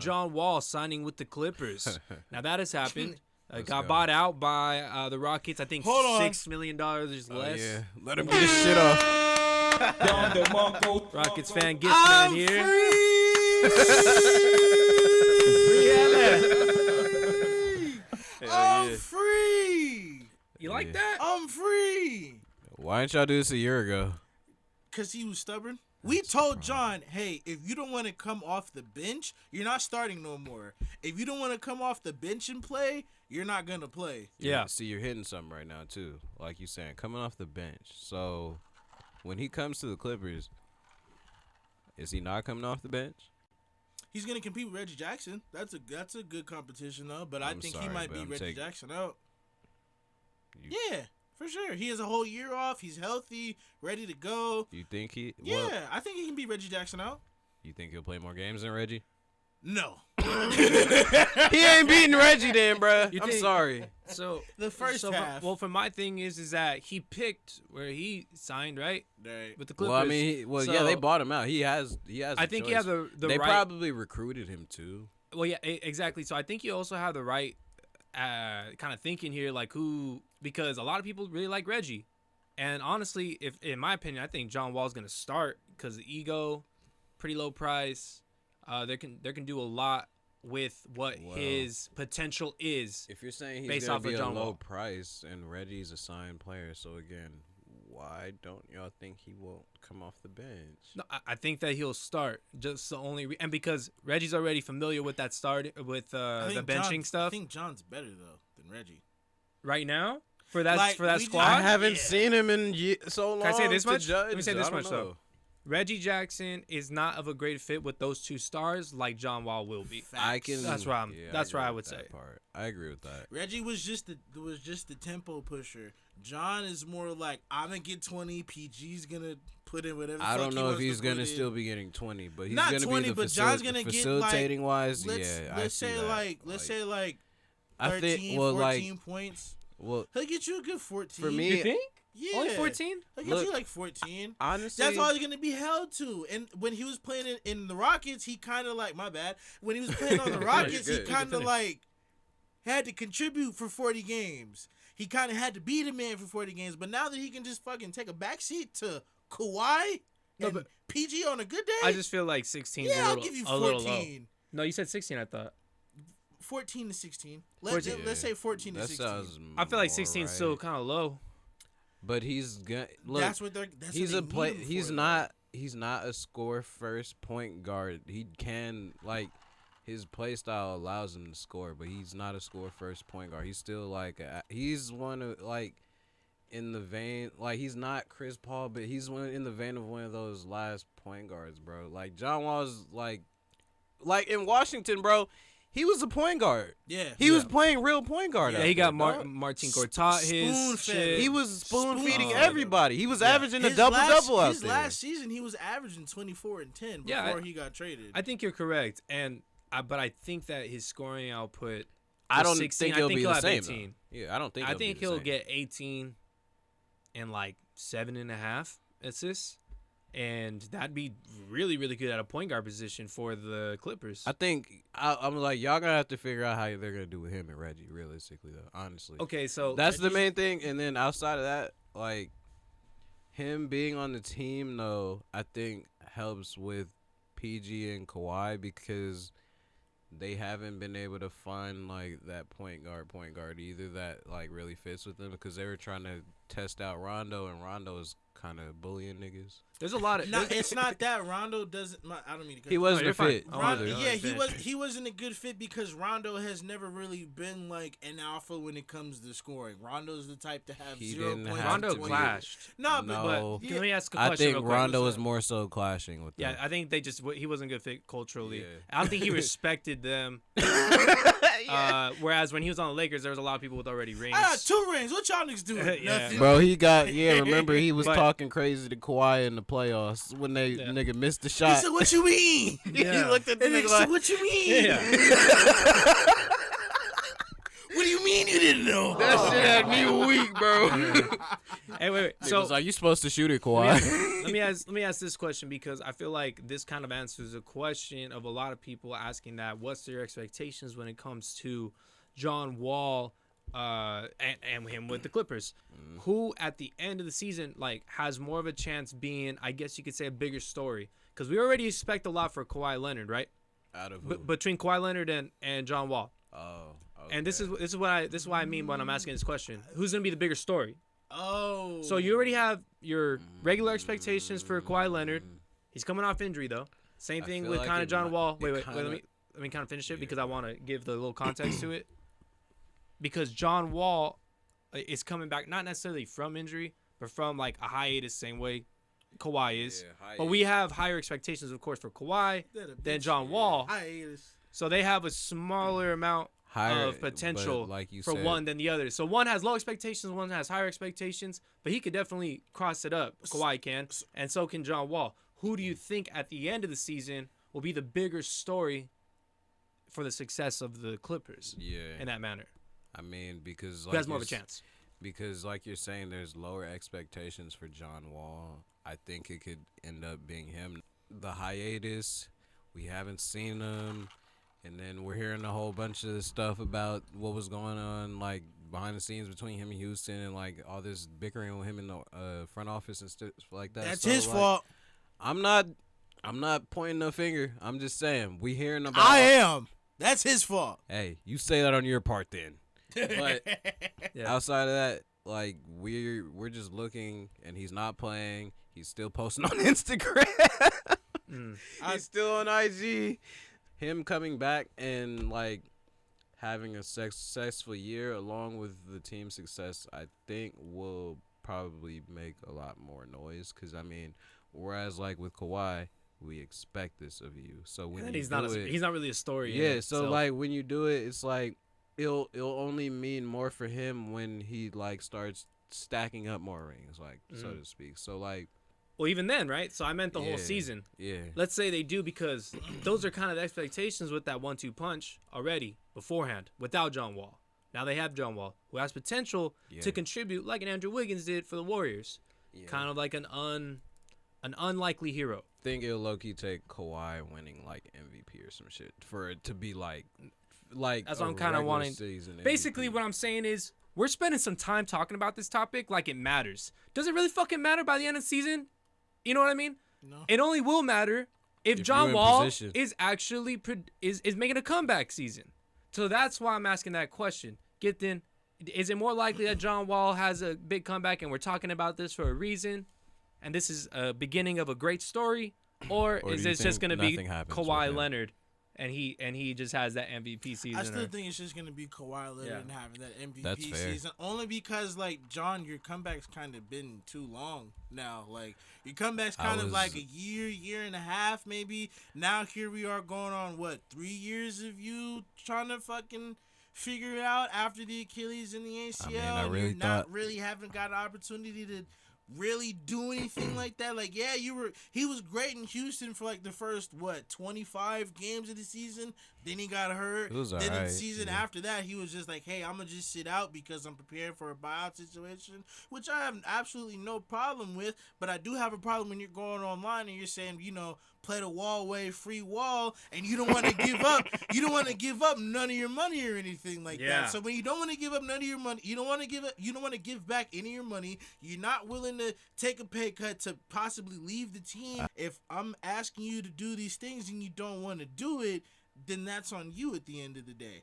John Wall signing with the Clippers. Now that has happened. Got go. bought out by the Rockets. I think $6 million is less. Yeah, let him get his shit off. Rockets fan gets man here. I'm free. You like that? I'm free. Why didn't y'all do this a year ago? Because he was stubborn. We told John, hey, if you don't want to come off the bench, you're not starting no more. If you don't want to come off the bench and play, you're not going to play. Yeah. See, you're hitting something right now, too. Like you saying, coming off the bench. So, when he comes to the Clippers, is he not coming off the bench? He's going to compete with Reggie Jackson. That's a good competition, though. But I think he might beat Reggie Jackson out. Yeah. For sure. He has a whole year off. He's healthy, ready to go. You think he... Yeah, I think he can beat Reggie Jackson out. You think he'll play more games than Reggie? No. He ain't beating Reggie then, bro. I'm sorry. So the first half. For my thing is that he picked where he signed, right? With the Clippers. Well, I mean, yeah, they bought him out. He has. I think he has the They right. probably recruited him too. Well, yeah, exactly. So I think you also have the right kind of thinking here, like who, because a lot of people really like Reggie, and honestly, if in my opinion, I think John Wall's gonna start because the ego, pretty low price. They can do a lot with what his potential is. If you're saying he's based gonna off be of a John low Wall. price and Reggie's a signed player, so again, why don't y'all think he won't come off the bench? No, I think that he'll start. Just the only and because Reggie's already familiar with that the benching stuff. I think John's better though than Reggie right now for that Like, squad. I haven't seen him in so long. Can I say this to much? Judge. Let me say this I don't much know. though. Reggie Jackson is not of a great fit with those two stars like John Wall will be. I can. That's where I'm. That's where I would say. Part. I agree with that. Reggie was just the tempo pusher. John is more like, I'm gonna get 20. PG's gonna put in whatever. I don't know if he's gonna in. still be getting 20, but he's Not gonna 20, be the but John's gonna facilitating get wise. Let's say 13, 14 points. Well, he'll get you a good 14. You For me, think? Yeah. Only 14? He'll get you like 14. Honestly, that's all he's gonna be held to. And when he was playing in the Rockets, he kind of like, my bad. When he was playing on the Rockets, he kind of like had to contribute for 40 games. He kind of had to be the man for 40 games. But now that he can just fucking take a backseat to Kawhi and PG on a good day, I just feel like 16 is I'll give you 14. No, you said 16, I thought. 14 to 16. Let's say 14 to 16. I feel like 16 is still kind of low. But he's good. Look, That's he's what a they play. need him He's for, not. He's not a score first point guard. He can his play style allows him to score, but he's not a score first point guard. He's still he's one of in the vein he's not Chris Paul, but he's in the vein of one of those last point guards, bro. Like John Wall's like in Washington, bro. He was a point guard. Yeah. He was playing real point guard. Yeah, he got Martin Gortat his shit. He was spoon feeding everybody. He was averaging a double-double out his there. last season, he was averaging 24 and 10 before he got traded. I think you're correct, but I think that his scoring output. I don't 16, think he'll be the have same. 18. Yeah, I don't think. I think he'll get 18 and 7.5 assists. And that'd be really, really good at a point guard position for the Clippers. I think I'm y'all gonna have to figure out how they're gonna do with him and Reggie. Realistically, though, honestly. Okay, so that's the main thing. And then outside of that, him being on the team, though, I think helps with PG and Kawhi because they haven't been able to find that point guard either that really fits with them because they were trying to test out Rondo, and Rondo is kind of bullying niggas. There's a lot of. No, it's not that Rondo doesn't. I don't mean to cut he wasn't a fit. He wasn't a good fit because Rondo has never really been an alpha when it comes to scoring. Rondo's the type to have 0 points. Rondo clashed. No, but let me ask a question. I think Rondo was more so clashing with them. Yeah, I think he wasn't a good fit culturally. Yeah. I don't think he respected them. Whereas when he was on the Lakers, there was a lot of people with already rings. I got 2 rings. What y'all niggas doing? Nothing. Bro, he got remember he was talking crazy to Kawhi in the playoffs when they nigga missed the shot. He said, "What you mean?" He looked at the nigga like, "What you mean?" Yeah. What do you mean you didn't know? That shit had me weak, bro. Hey, wait. So So like, you supposed to shoot it, Kawhi. let me ask this question, because I feel like this kind of answers a question of a lot of people asking that what's their expectations when it comes to John Wall and him with the Clippers. Who at the end of the season like has more of a chance being, I guess you could say, a bigger story? Because we already expect a lot for Kawhi Leonard, right? Out of who? Between Kawhi Leonard and John Wall. Oh. Okay. And this is what I mean when I'm asking this question. Who's gonna be the bigger story? Oh. So you already have your regular expectations for Kawhi Leonard. He's coming off injury though. Same thing with like kind of John Wall. Wait. Let me kind of finish it because I want to give the little context to it. Because John Wall is coming back not necessarily from injury, but from like a hiatus, same way Kawhi is. But we have higher expectations, of course, for Kawhi than John Wall. Hiatus. So they have a smaller amount of potential like you for said, one than the other. So one has low expectations, one has higher expectations, but he could definitely cross it up. Kawhi can, and so can John Wall. Who do you think at the end of the season will be the bigger story for the success of the Clippers? Yeah. In that manner. I mean, because Who like has more of a chance? Because like you're saying, there's lower expectations for John Wall. I think it could end up being him. The hiatus, we haven't seen him. And then we're hearing a whole bunch of stuff about what was going on, like behind the scenes between him and Houston, and like all this bickering with him in the front office and stuff like that. That's so, his like, fault. I'm not pointing a finger. I'm just saying we hearing about. I am. That's his fault. Hey, you say that on your part then. But Yeah. outside of that, like we're just looking, and he's not playing. He's still posting on Instagram. He's still on IG. Him coming back and like having a successful year along with the team's success, I think will probably make a lot more noise. Because I mean, whereas like with Kawhi, we expect this of you. So when And you he's not really a story. in yeah. itself. So like when you do it, it's like it'll only mean more for him when he like starts stacking up more rings, like so to speak. So like. Well, even then, right? So I meant the whole season. Yeah. Let's say they do, because those are kind of the expectations with that 1-2 punch already beforehand without John Wall. Now they have John Wall, who has potential to contribute like an Andrew Wiggins did for the Warriors. Yeah. Kind of like an unlikely hero. I think it'll low-key take Kawhi winning like MVP or some shit for it to be like that's what I'm kind of wanting. Basically, what I'm saying is we're spending some time talking about this topic like it matters. Does it really fucking matter by the end of the season? You know what I mean? No. It only will matter if John Wall is actually is making a comeback season. So that's why I'm asking that question. Is it more likely that John Wall has a big comeback and we're talking about this for a reason, and this is a beginning of a great story, or is this just going to be Kawhi Leonard and he just has that MVP season? I still think it's just gonna be Kawhi Leonard and having that MVP season. Only because, like, John, your comeback's kind of been too long now. Like, your comeback's kind of like a year and a half, maybe. Now here we are going on, 3 years of you trying to fucking figure it out after the Achilles and the ACL. I really not really haven't got an opportunity to really do anything like that. Like, yeah, he was great in Houston for like the first 25 games of the season. Then he got hurt. Then in the season after that, he was just like, hey, I'm gonna just sit out because I'm preparing for a buyout situation, which I have absolutely no problem with. But I do have a problem when you're going online and you're saying, play the wall way, free wall, and you don't want to give up. You don't want to give up none of your money or anything like that. So when you don't want to give up none of your money, you don't want to give back any of your money. You're not willing to take a pay cut to possibly leave the team. If I'm asking you to do these things and you don't want to do it, then that's on you at the end of the day.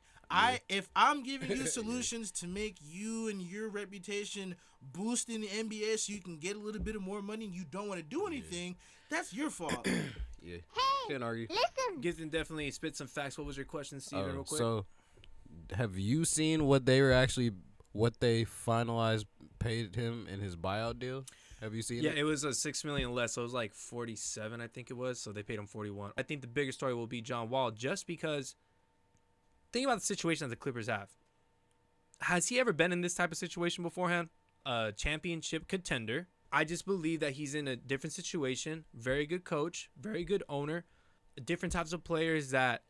If I'm giving you solutions to make you and your reputation boost in the NBA so you can get a little bit of more money and you don't want to do anything, that's your fault. Yeah. Can't argue. Listen. Gibson definitely spit some facts. What was your question, Steven, real quick? So, have you seen what they finalized paid him in his buyout deal? Have you seen it? Yeah, it was a $6 million less, so it was like 47, I think it was. So they paid him 41. I think the bigger story will be John Wall, just because think about the situation that the Clippers have. Has he ever been in this type of situation beforehand? A championship contender. I just believe that he's in a different situation. Very good coach, very good owner, different types of players that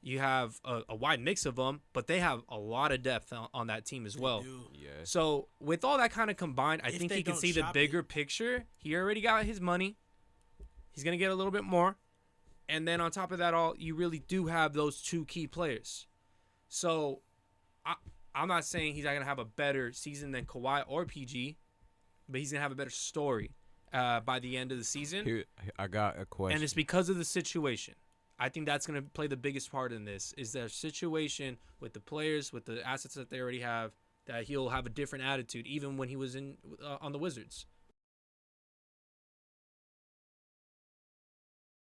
You have a wide mix of them, but they have a lot of depth on that team as well. Yeah. So with all that kind of combined, I think they he can don't see the shop bigger it. picture. He already got his money. He's going to get a little bit more. And then on top of that all, you really do have those two key players. So I'm not saying he's not going to have a better season than Kawhi or PG, but he's going to have a better story by the end of the season. Here, I got a question. And it's because of the situation. I think that's going to play the biggest part in this, is their situation with the players, with the assets that they already have, that he'll have a different attitude even when he was on the Wizards.